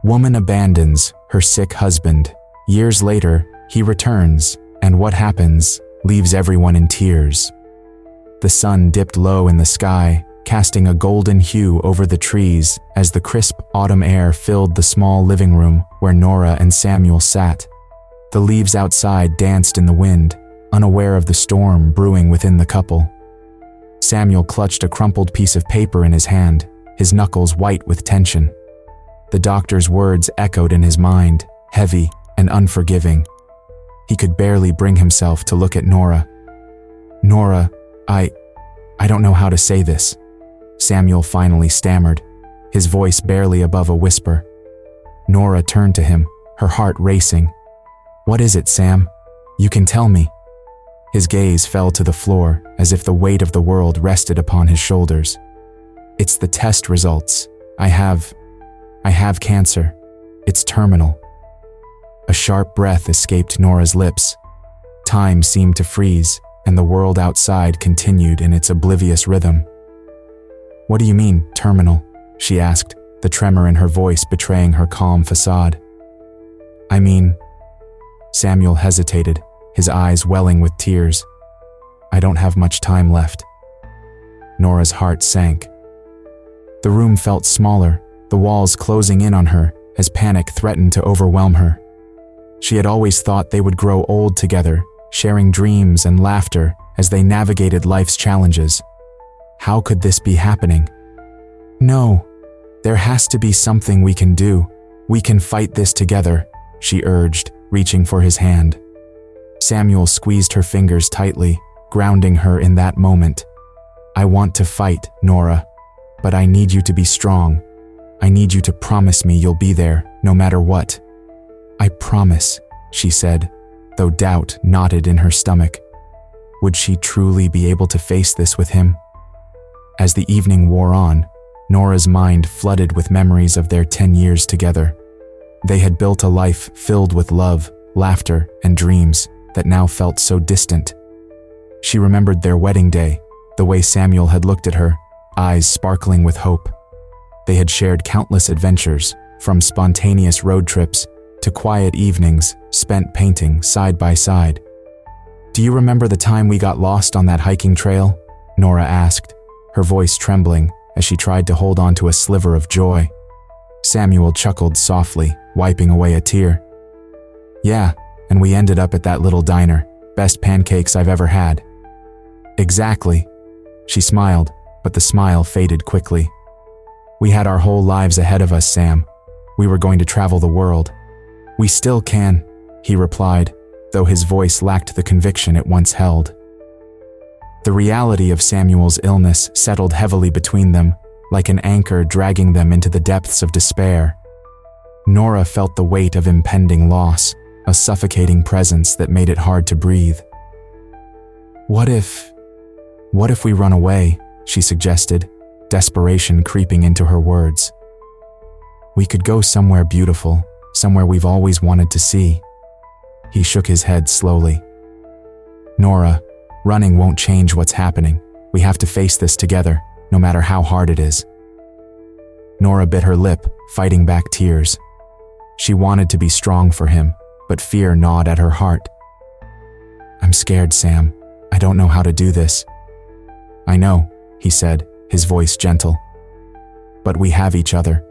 Woman abandons her sick husband. Years later, he returns, and what happens leaves everyone in tears. The sun dipped low in the sky, casting a golden hue over the trees as the crisp autumn air filled the small living room where Nora and Samuel sat. The leaves outside danced in the wind, unaware of the storm brewing within the couple. Samuel clutched a crumpled piece of paper in his hand, his knuckles white with tension. The doctor's words echoed in his mind, heavy and unforgiving. He could barely bring himself to look at Nora. "Nora, I don't know how to say this," Samuel finally stammered, his voice barely above a whisper. Nora turned to him, her heart racing. "What is it, Sam? You can tell me." His gaze fell to the floor as if the weight of the world rested upon his shoulders. "It's the test results. I have cancer. It's terminal." A sharp breath escaped Nora's lips. Time seemed to freeze, and the world outside continued in its oblivious rhythm. "What do you mean, terminal?" she asked, the tremor in her voice betraying her calm facade. "I mean..." Samuel hesitated, his eyes welling with tears. "I don't have much time left." Nora's heart sank. The room felt smaller, the walls closing in on her as panic threatened to overwhelm her. She had always thought they would grow old together, sharing dreams and laughter as they navigated life's challenges. How could this be happening? "No, there has to be something we can do. We can fight this together," she urged, reaching for his hand. Samuel squeezed her fingers tightly, grounding her in that moment. "I want to fight, Nora, but I need you to be strong. I need you to promise me you'll be there, no matter what." "I promise," she said, though doubt knotted in her stomach. Would she truly be able to face this with him? As the evening wore on, Nora's mind flooded with memories of their 10 years together. They had built a life filled with love, laughter, and dreams that now felt so distant. She remembered their wedding day, the way Samuel had looked at her, eyes sparkling with hope. They had shared countless adventures, from spontaneous road trips to quiet evenings spent painting side by side. "Do you remember the time we got lost on that hiking trail?" Nora asked, her voice trembling as she tried to hold on to a sliver of joy. Samuel chuckled softly, wiping away a tear. "Yeah, and we ended up at that little diner. Best pancakes I've ever had." "Exactly." She smiled, but the smile faded quickly. "We had our whole lives ahead of us, Sam. We were going to travel the world." "We still can," he replied, though his voice lacked the conviction it once held. The reality of Samuel's illness settled heavily between them, like an anchor dragging them into the depths of despair. Nora felt the weight of impending loss, a suffocating presence that made it hard to breathe. What if we run away?" she suggested, desperation creeping into her words. "We could go somewhere beautiful, somewhere we've always wanted to see." He shook his head slowly. "Nora, running won't change what's happening. We have to face this together, no matter how hard it is." Nora bit her lip, fighting back tears. She wanted to be strong for him, but fear gnawed at her heart. "I'm scared, Sam. I don't know how to do this." "I know," he said, his voice gentle. "But we have each other.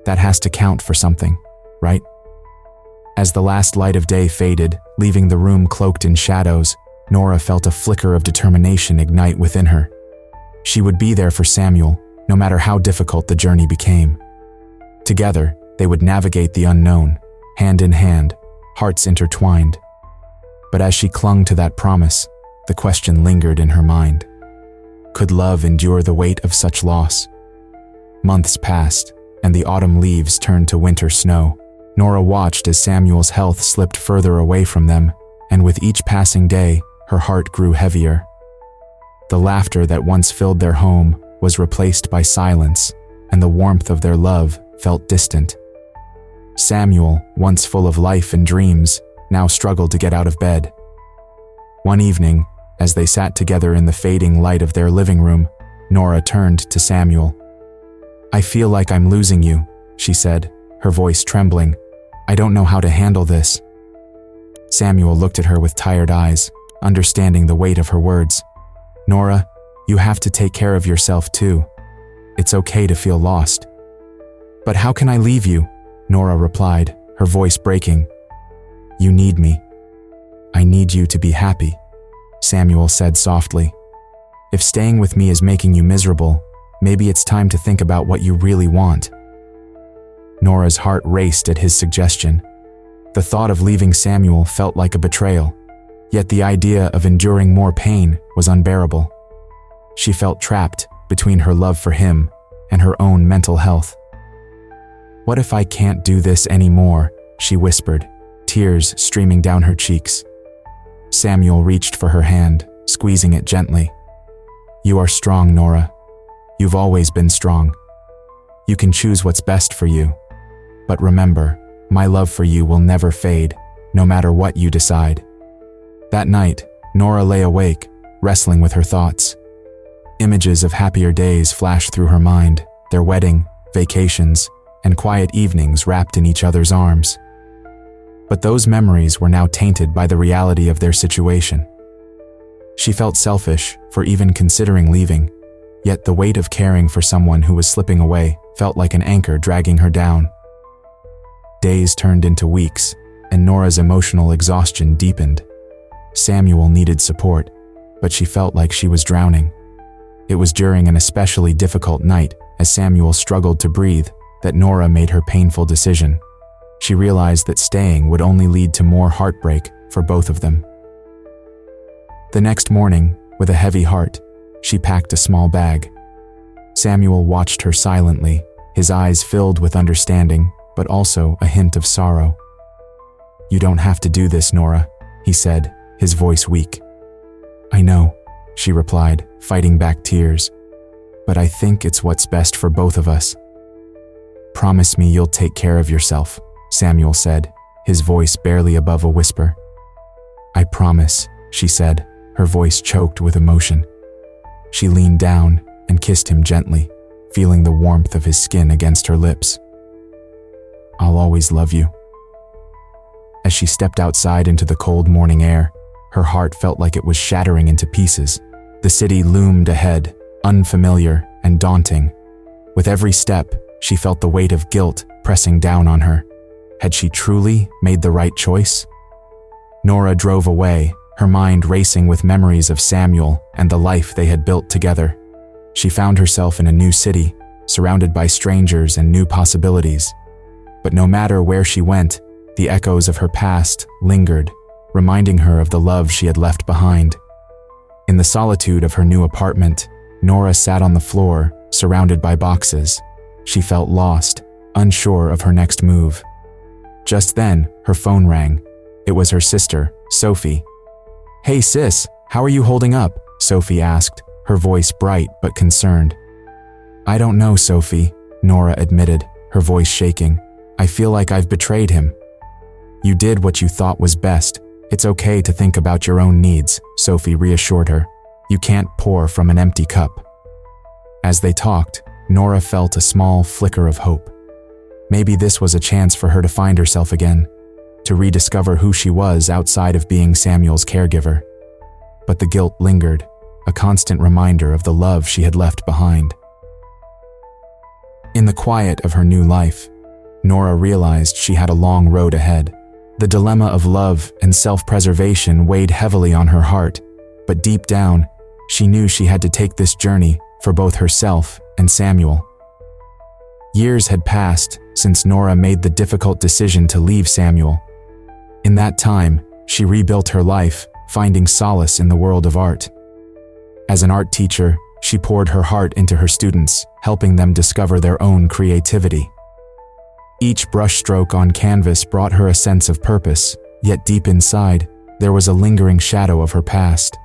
That has to count for something, right?" As the last light of day faded, leaving the room cloaked in shadows, Nora felt a flicker of determination ignite within her. She would be there for Samuel, no matter how difficult the journey became. Together, they would navigate the unknown, hand in hand, hearts intertwined. But as she clung to that promise, the question lingered in her mind. Could love endure the weight of such loss? Months passed, and the autumn leaves turned to winter snow. Nora watched as Samuel's health slipped further away from them, and with each passing day, her heart grew heavier. The laughter that once filled their home was replaced by silence, and the warmth of their love felt distant. Samuel, once full of life and dreams, now struggled to get out of bed. One evening, as they sat together in the fading light of their living room, Nora turned to Samuel. "I feel like I'm losing you," she said, her voice trembling. "I don't know how to handle this." Samuel looked at her with tired eyes, understanding the weight of her words. "Nora, you have to take care of yourself too. It's okay to feel lost." "But how can I leave you?" Nora replied, her voice breaking. "You need me. I need you to be happy," Samuel said softly. "If staying with me is making you miserable, maybe it's time to think about what you really want." Nora's heart raced at his suggestion. The thought of leaving Samuel felt like a betrayal, yet the idea of enduring more pain was unbearable. She felt trapped between her love for him and her own mental health. "What if I can't do this anymore?" she whispered, tears streaming down her cheeks. Samuel reached for her hand, squeezing it gently. "You are strong, Nora. You've always been strong. You can choose what's best for you. But remember, my love for you will never fade, no matter what you decide." That night, Nora lay awake, wrestling with her thoughts. Images of happier days flashed through her mind, their wedding, vacations, and quiet evenings wrapped in each other's arms. But those memories were now tainted by the reality of their situation. She felt selfish for even considering leaving, yet the weight of caring for someone who was slipping away felt like an anchor dragging her down. Days turned into weeks, and Nora's emotional exhaustion deepened. Samuel needed support, but she felt like she was drowning. It was during an especially difficult night, as Samuel struggled to breathe, that Nora made her painful decision. She realized that staying would only lead to more heartbreak for both of them. The next morning, with a heavy heart, she packed a small bag. Samuel watched her silently, his eyes filled with understanding, but also a hint of sorrow. "You don't have to do this, Nora," he said, his voice weak. "I know," she replied, fighting back tears. "But I think it's what's best for both of us." "Promise me you'll take care of yourself," Samuel said, his voice barely above a whisper. "I promise," she said, her voice choked with emotion. She leaned down and kissed him gently, feeling the warmth of his skin against her lips. "I'll always love you." As she stepped outside into the cold morning air, her heart felt like it was shattering into pieces. The city loomed ahead, unfamiliar and daunting. With every step, she felt the weight of guilt pressing down on her. Had she truly made the right choice? Nora drove away, her mind racing with memories of Samuel and the life they had built together. She found herself in a new city, surrounded by strangers and new possibilities. But no matter where she went, the echoes of her past lingered, reminding her of the love she had left behind. In the solitude of her new apartment, Nora sat on the floor, surrounded by boxes. She felt lost, unsure of her next move. Just then, her phone rang. It was her sister, Sophie. "Hey sis, how are you holding up?" Sophie asked, her voice bright but concerned. "I don't know, Sophie," Nora admitted, her voice shaking. "I feel like I've betrayed him." "You did what you thought was best. It's okay to think about your own needs," Sophie reassured her. "You can't pour from an empty cup." As they talked, Nora felt a small flicker of hope. Maybe this was a chance for her to find herself again, to rediscover who she was outside of being Samuel's caregiver. But the guilt lingered, a constant reminder of the love she had left behind. In the quiet of her new life, Nora realized she had a long road ahead. The dilemma of love and self-preservation weighed heavily on her heart, but deep down, she knew she had to take this journey for both herself and Samuel. Years had passed since Nora made the difficult decision to leave Samuel. In that time, she rebuilt her life, finding solace in the world of art. As an art teacher, she poured her heart into her students, helping them discover their own creativity. Each brushstroke on canvas brought her a sense of purpose, yet deep inside, there was a lingering shadow of her past.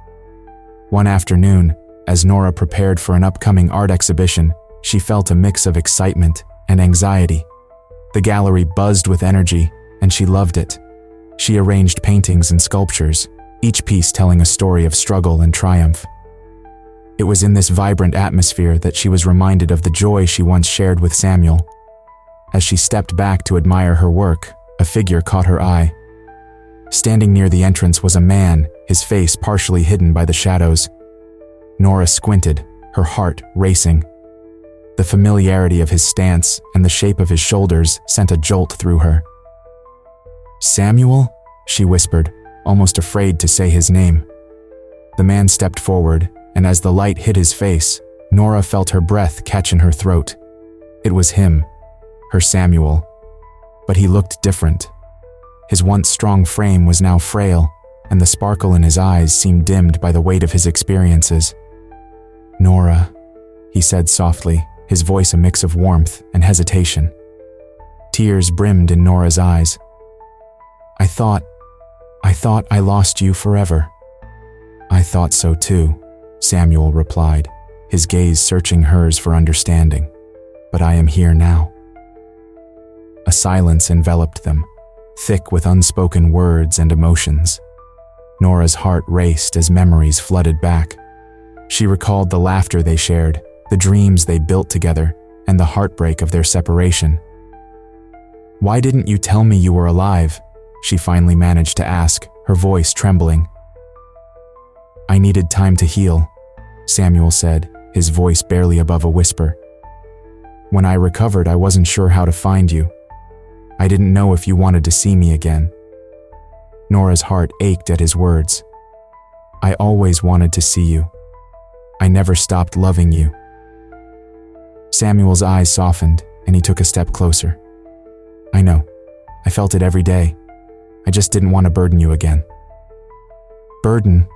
One afternoon, as Nora prepared for an upcoming art exhibition, she felt a mix of excitement and anxiety. The gallery buzzed with energy, and she loved it. She arranged paintings and sculptures, each piece telling a story of struggle and triumph. It was in this vibrant atmosphere that she was reminded of the joy she once shared with Samuel. As she stepped back to admire her work, a figure caught her eye. Standing near the entrance was a man, his face partially hidden by the shadows. Nora squinted, her heart racing. The familiarity of his stance and the shape of his shoulders sent a jolt through her. "Samuel?" she whispered, almost afraid to say his name. The man stepped forward, and as the light hit his face, Nora felt her breath catch in her throat. It was him, her Samuel. But he looked different. His once strong frame was now frail, and the sparkle in his eyes seemed dimmed by the weight of his experiences. "Nora," he said softly, his voice a mix of warmth and hesitation. Tears brimmed in Nora's eyes. I thought I lost you forever." "I thought so too," Samuel replied, his gaze searching hers for understanding. "But I am here now." A silence enveloped them, thick with unspoken words and emotions. Nora's heart raced as memories flooded back. She recalled the laughter they shared, the dreams they built together, and the heartbreak of their separation. "Why didn't you tell me you were alive?" she finally managed to ask, her voice trembling. "I needed time to heal," Samuel said, his voice barely above a whisper. "When I recovered, I wasn't sure how to find you. I didn't know if you wanted to see me again." Nora's heart ached at his words. "I always wanted to see you. I never stopped loving you." Samuel's eyes softened, and he took a step closer. "I know. I felt it every day. I just didn't want to burden you again." "Burden?"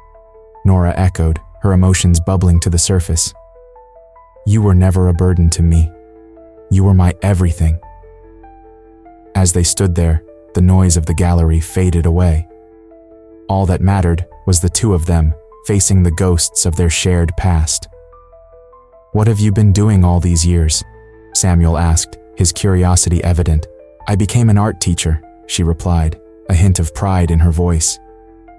Nora echoed, her emotions bubbling to the surface. "You were never a burden to me. You were my everything." As they stood there, the noise of the gallery faded away. All that mattered was the two of them, facing the ghosts of their shared past. "What have you been doing all these years?" Samuel asked, his curiosity evident. "I became an art teacher," she replied, a hint of pride in her voice.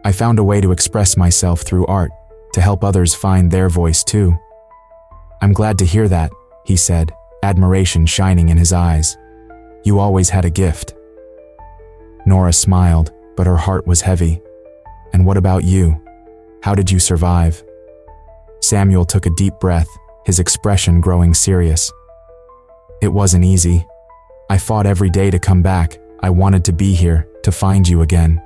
"I found a way to express myself through art, to help others find their voice too." "I'm glad to hear that," he said, admiration shining in his eyes. "You always had a gift." Nora smiled, but her heart was heavy. "And what about you? How did you survive?" Samuel took a deep breath, his expression growing serious. "It wasn't easy. I fought every day to come back. I wanted to be here, to find you again."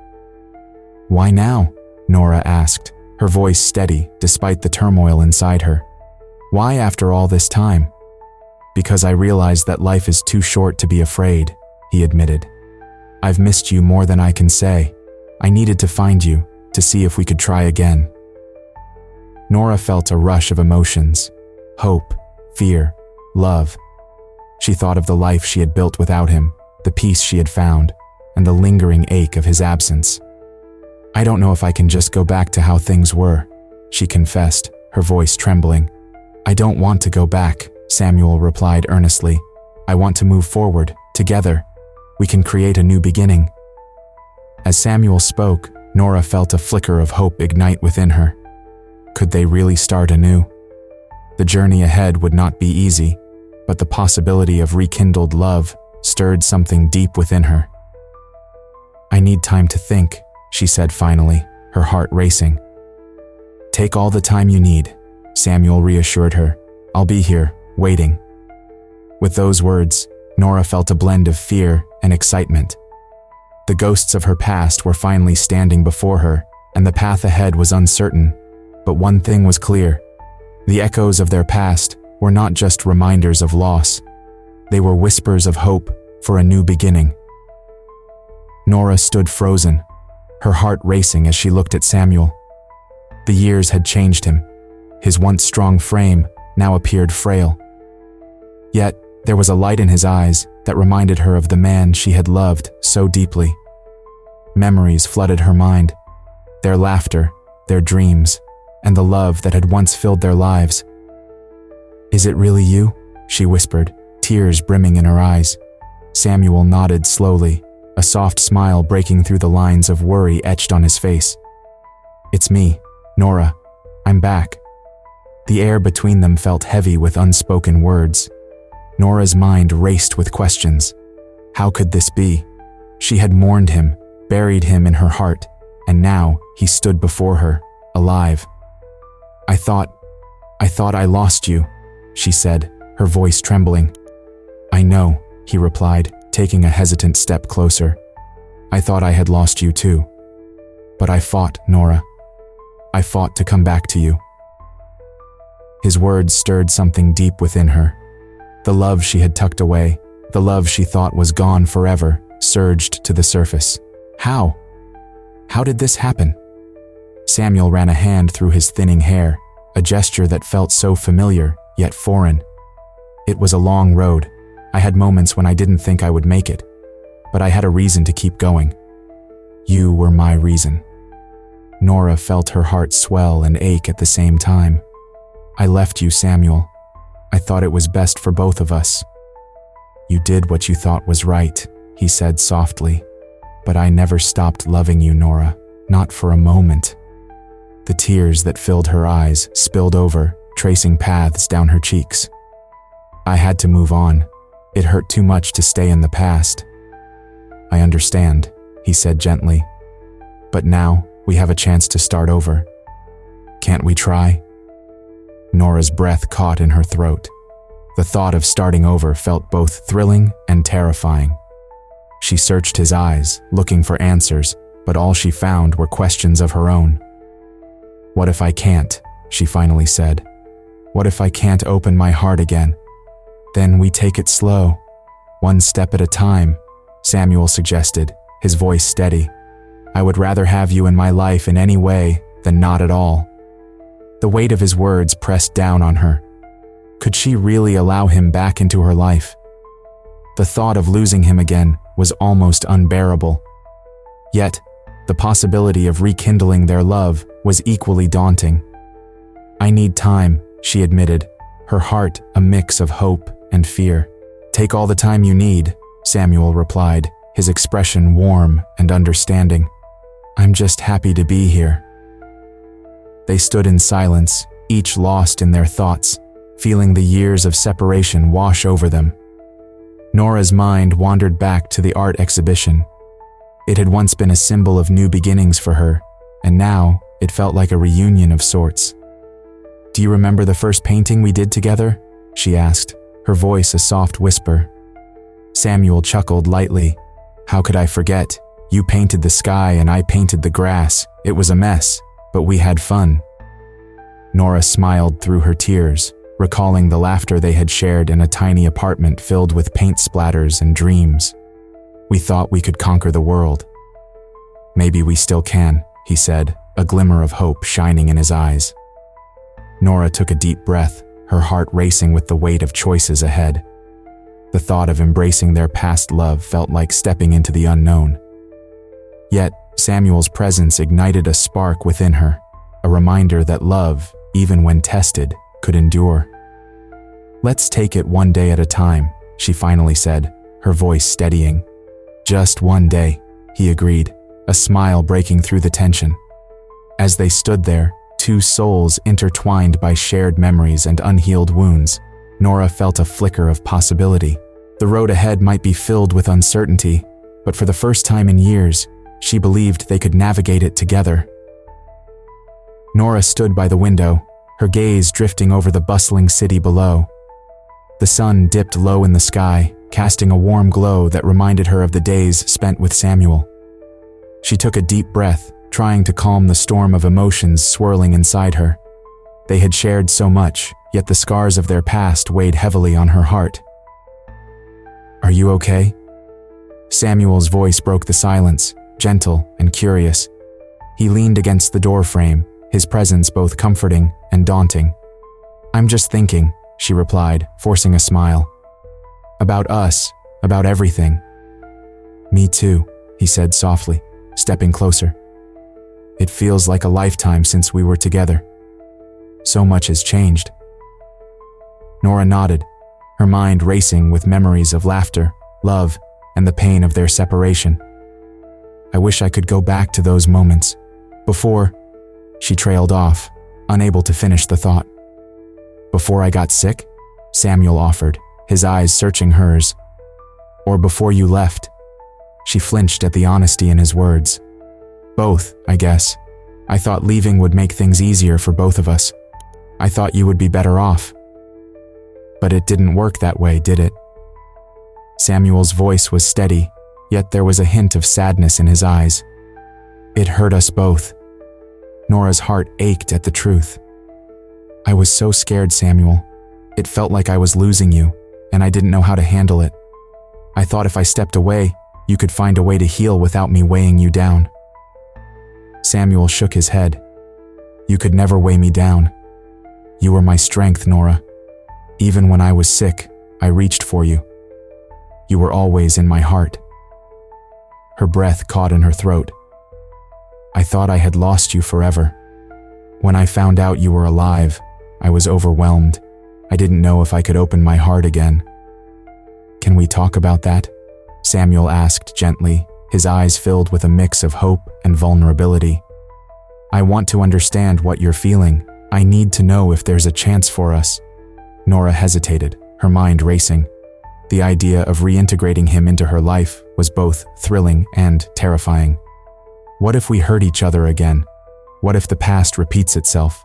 "Why now?" Nora asked, her voice steady despite the turmoil inside her. "Why after all this time?" "Because I realized that life is too short to be afraid," he admitted. "I've missed you more than I can say. I needed to find you, to see if we could try again." Nora felt a rush of emotions: hope, fear, love. She thought of the life she had built without him, the peace she had found, and the lingering ache of his absence. "I don't know if I can just go back to how things were," she confessed, her voice trembling. "I don't want to go back," Samuel replied earnestly. "I want to move forward, together. We can create a new beginning." As Samuel spoke, Nora felt a flicker of hope ignite within her. Could they really start anew? The journey ahead would not be easy, but the possibility of rekindled love stirred something deep within her. "I need time to think," she said finally, her heart racing. "Take all the time you need," Samuel reassured her. "I'll be here, waiting." With those words, Nora felt a blend of fear and excitement. The ghosts of her past were finally standing before her, and the path ahead was uncertain. But one thing was clear: the echoes of their past were not just reminders of loss. They were whispers of hope for a new beginning. Nora stood frozen, her heart racing as she looked at Samuel. The years had changed him. His once strong frame now appeared frail. Yet, there was a light in his eyes that reminded her of the man she had loved so deeply. Memories flooded her mind, their laughter, their dreams, and the love that had once filled their lives. "Is it really you?" she whispered, tears brimming in her eyes. Samuel nodded slowly, a soft smile breaking through the lines of worry etched on his face. "It's me, Nora. I'm back." The air between them felt heavy with unspoken words. Nora's mind raced with questions. How could this be? She had mourned him, buried him in her heart, and now he stood before her, alive. I thought I lost you," she said, her voice trembling. "I know," he replied, taking a hesitant step closer. "I thought I had lost you too. But I fought, Nora. I fought to come back to you." His words stirred something deep within her. The love she had tucked away, the love she thought was gone forever, surged to the surface. How? How did this happen? Samuel ran a hand through his thinning hair, a gesture that felt so familiar, yet foreign. "It was a long road. I had moments when I didn't think I would make it, but I had a reason to keep going. You were my reason." Nora felt her heart swell and ache at the same time. "I left you, Samuel. I thought it was best for both of us." "You did what you thought was right," he said softly. "But I never stopped loving you, Nora, not for a moment." The tears that filled her eyes spilled over, tracing paths down her cheeks. "I had to move on. It hurt too much to stay in the past." "I understand," he said gently. "But now we have a chance to start over. Can't we try?" Nora's breath caught in her throat. The thought of starting over felt both thrilling and terrifying. She searched his eyes, looking for answers, but all she found were questions of her own. "What if I can't?" she finally said. "What if I can't open my heart again?" "Then we take it slow, one step at a time," Samuel suggested, his voice steady. "I would rather have you in my life in any way than not at all." The weight of his words pressed down on her. Could she really allow him back into her life? The thought of losing him again was almost unbearable. Yet, the possibility of rekindling their love was equally daunting. "I need time," she admitted, her heart a mix of hope and fear. "Take all the time you need," Samuel replied, his expression warm and understanding. "I'm just happy to be here." They stood in silence, each lost in their thoughts, feeling the years of separation wash over them. Nora's mind wandered back to the art exhibition. It had once been a symbol of new beginnings for her, and now it felt like a reunion of sorts. "Do you remember the first painting we did together?" she asked, her voice a soft whisper. Samuel chuckled lightly. "How could I forget? You painted the sky and I painted the grass. It was a mess, but we had fun." Nora smiled through her tears, recalling the laughter they had shared in a tiny apartment filled with paint splatters and dreams. "We thought we could conquer the world." "Maybe we still can," he said, a glimmer of hope shining in his eyes. Nora took a deep breath, her heart racing with the weight of choices ahead. The thought of embracing their past love felt like stepping into the unknown. Yet, Samuel's presence ignited a spark within her, a reminder that love, even when tested, could endure. "Let's take it one day at a time," she finally said, her voice steadying. "Just one day," he agreed, a smile breaking through the tension. As they stood there, two souls intertwined by shared memories and unhealed wounds, Nora felt a flicker of possibility. The road ahead might be filled with uncertainty, but for the first time in years, she believed they could navigate it together. Nora stood by the window, her gaze drifting over the bustling city below. The sun dipped low in the sky, casting a warm glow that reminded her of the days spent with Samuel. She took a deep breath, trying to calm the storm of emotions swirling inside her. They had shared so much, yet the scars of their past weighed heavily on her heart. "Are you okay?" Samuel's voice broke the silence, gentle and curious. He leaned against the doorframe, his presence both comforting and daunting. "I'm just thinking," she replied, forcing a smile. "About us, about everything." "Me too," he said softly, stepping closer. "It feels like a lifetime since we were together. So much has changed." Nora nodded, her mind racing with memories of laughter, love, and the pain of their separation. "I wish I could go back to those moments. Before," she trailed off, unable to finish the thought. "Before I got sick?" Samuel offered, his eyes searching hers. Or before you left?" She flinched at the honesty in his words. "Both, I guess. I thought leaving would make things easier for both of us. I thought you would be better off. But it didn't work that way, did it?" Samuel's voice was steady, yet there was a hint of sadness in his eyes. "It hurt us both." Nora's heart ached at the truth. "I was so scared, Samuel. It felt like I was losing you, and I didn't know how to handle it. I thought if I stepped away, you could find a way to heal without me weighing you down." Samuel shook his head. "You could never weigh me down. You were my strength, Nora. Even when I was sick, I reached for you. You were always in my heart." Her breath caught in her throat. "I thought I had lost you forever. When I found out you were alive, I was overwhelmed. I didn't know if I could open my heart again." "Can we talk about that?" Samuel asked gently, his eyes filled with a mix of hope and vulnerability. "I want to understand what you're feeling. I need to know if there's a chance for us." Nora hesitated, her mind racing. The idea of reintegrating him into her life was both thrilling and terrifying. What if we hurt each other again? What if the past repeats itself?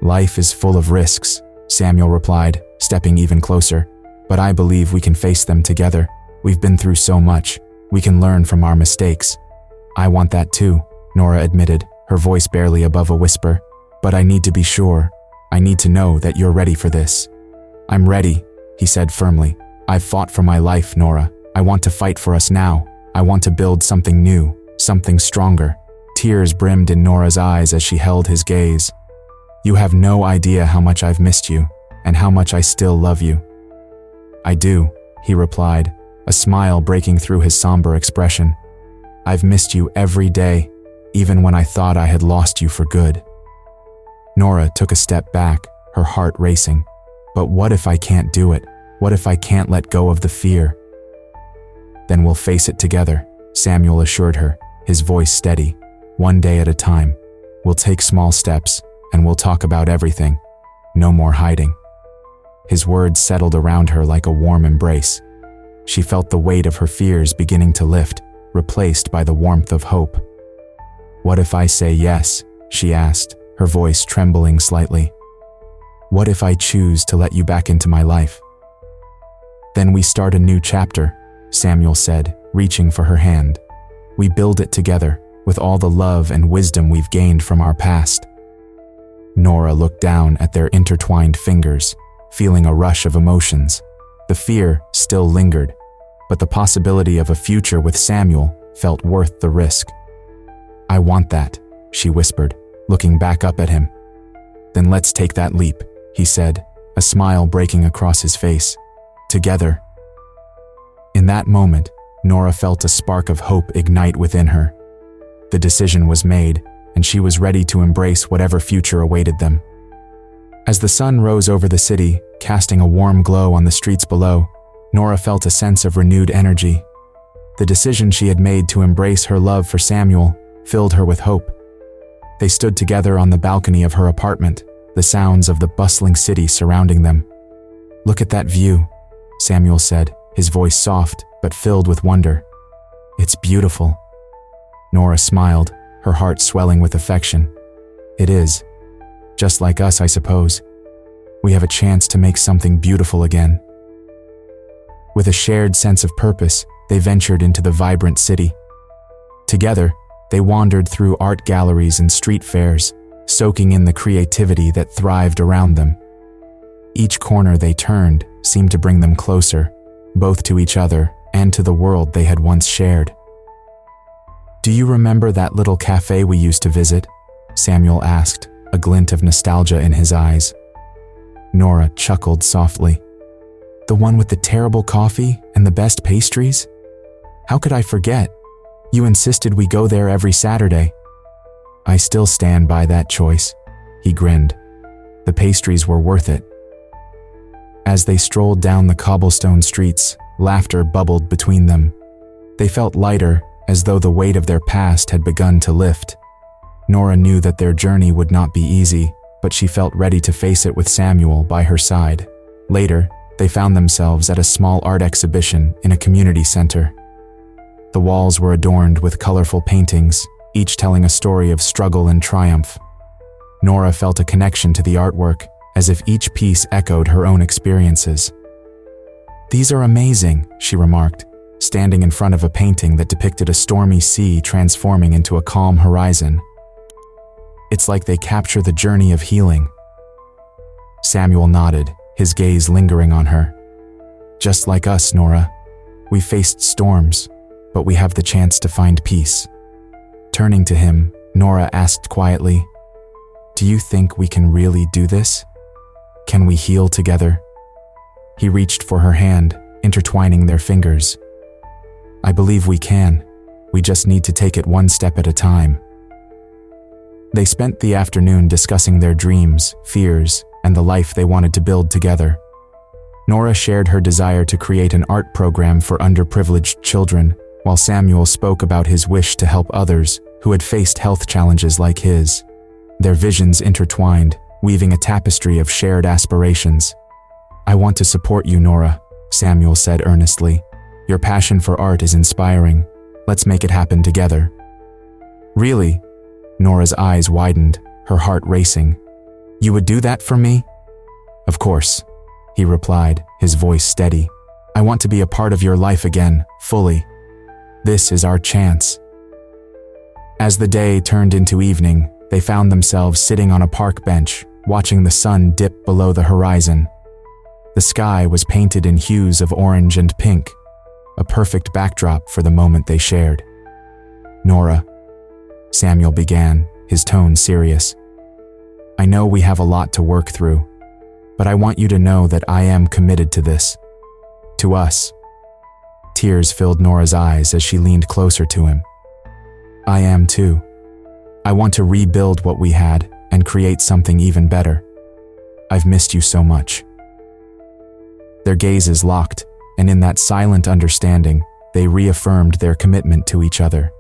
"Life is full of risks," Samuel replied, stepping even closer. "But I believe we can face them together. We've been through so much. We can learn from our mistakes." "I want that too," Nora admitted, her voice barely above a whisper. "But I need to be sure. I need to know that you're ready for this." "I'm ready," he said firmly. "I've fought for my life, Nora. I want to fight for us now. I want to build something new, something stronger." Tears brimmed in Nora's eyes as she held his gaze. "You have no idea how much I've missed you, and how much I still love you." "I do," he replied, a smile breaking through his somber expression. "I've missed you every day, even when I thought I had lost you for good." Nora took a step back, her heart racing. "But what if I can't do it? What if I can't let go of the fear?" "Then we'll face it together," Samuel assured her, his voice steady. "One day at a time. We'll take small steps, and we'll talk about everything. No more hiding." His words settled around her like a warm embrace. She felt the weight of her fears beginning to lift, replaced by the warmth of hope. "What if I say yes?" she asked, her voice trembling slightly. "What if I choose to let you back into my life?" "Then we start a new chapter," Samuel said, reaching for her hand. "We build it together, with all the love and wisdom we've gained from our past." Nora looked down at their intertwined fingers, feeling a rush of emotions. The fear still lingered, but the possibility of a future with Samuel felt worth the risk. "I want that," she whispered, looking back up at him. "Then let's take that leap," he said, a smile breaking across his face. "Together." In that moment, Nora felt a spark of hope ignite within her. The decision was made, and she was ready to embrace whatever future awaited them. As the sun rose over the city, casting a warm glow on the streets below, Nora felt a sense of renewed energy. The decision she had made to embrace her love for Samuel filled her with hope. They stood together on the balcony of her apartment, the sounds of the bustling city surrounding them. "Look at that view," Samuel said, his voice soft but filled with wonder. "It's beautiful." Nora smiled, her heart swelling with affection. "It is. Just like us, I suppose. We have a chance to make something beautiful again." With a shared sense of purpose, they ventured into the vibrant city. Together, they wandered through art galleries and street fairs, soaking in the creativity that thrived around them. Each corner they turned seemed to bring them closer, both to each other and to the world they had once shared. "Do you remember that little cafe we used to visit?" Samuel asked, a glint of nostalgia in his eyes. Nora chuckled softly. "The one with the terrible coffee and the best pastries? How could I forget? You insisted we go there every Saturday." "I still stand by that choice," he grinned. "The pastries were worth it." As they strolled down the cobblestone streets, laughter bubbled between them. They felt lighter, as though the weight of their past had begun to lift. Nora knew that their journey would not be easy, but she felt ready to face it with Samuel by her side. Later, they found themselves at a small art exhibition in a community center. The walls were adorned with colorful paintings, each telling a story of struggle and triumph. Nora felt a connection to the artwork, as if each piece echoed her own experiences. "These are amazing," she remarked, standing in front of a painting that depicted a stormy sea transforming into a calm horizon. "It's like they capture the journey of healing." Samuel nodded, his gaze lingering on her. "Just like us, Nora. We faced storms, but we have the chance to find peace." Turning to him, Nora asked quietly, "Do you think we can really do this? Can we heal together?" He reached for her hand, intertwining their fingers. "I believe we can. We just need to take it one step at a time." They spent the afternoon discussing their dreams, fears, and the life they wanted to build together. Nora shared her desire to create an art program for underprivileged children, while Samuel spoke about his wish to help others who had faced health challenges like his. Their visions intertwined, weaving a tapestry of shared aspirations. "I want to support you, Nora," Samuel said earnestly. "Your passion for art is inspiring. Let's make it happen together." "Really?" Nora's eyes widened, her heart racing. "You would do that for me?" "Of course," he replied, his voice steady. "I want to be a part of your life again, fully. This is our chance." As the day turned into evening, they found themselves sitting on a park bench, watching the sun dip below the horizon. The sky was painted in hues of orange and pink, a perfect backdrop for the moment they shared. "Nora," Samuel began, his tone serious. "I know we have a lot to work through, but I want you to know that I am committed to this. To us." Tears filled Nora's eyes as she leaned closer to him. "I am too. I want to rebuild what we had and create something even better. I've missed you so much." Their gazes locked, and in that silent understanding, they reaffirmed their commitment to each other.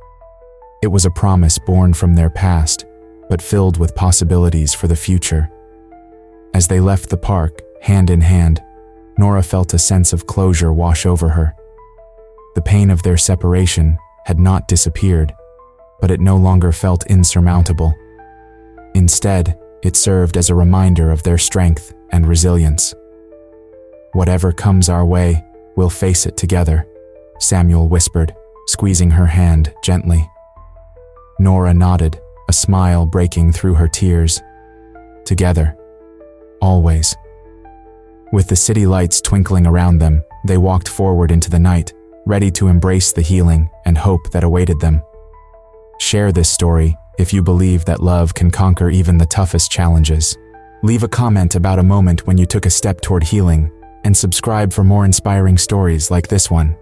It was a promise born from their past, but filled with possibilities for the future. As they left the park, hand in hand, Nora felt a sense of closure wash over her. The pain of their separation had not disappeared, but it no longer felt insurmountable. Instead, it served as a reminder of their strength and resilience. "Whatever comes our way, we'll face it together," Samuel whispered, squeezing her hand gently. Nora nodded, a smile breaking through her tears. "Together. Always." With the city lights twinkling around them, they walked forward into the night, ready to embrace the healing and hope that awaited them. Share this story if you believe that love can conquer even the toughest challenges. Leave a comment about a moment when you took a step toward healing, and subscribe for more inspiring stories like this one.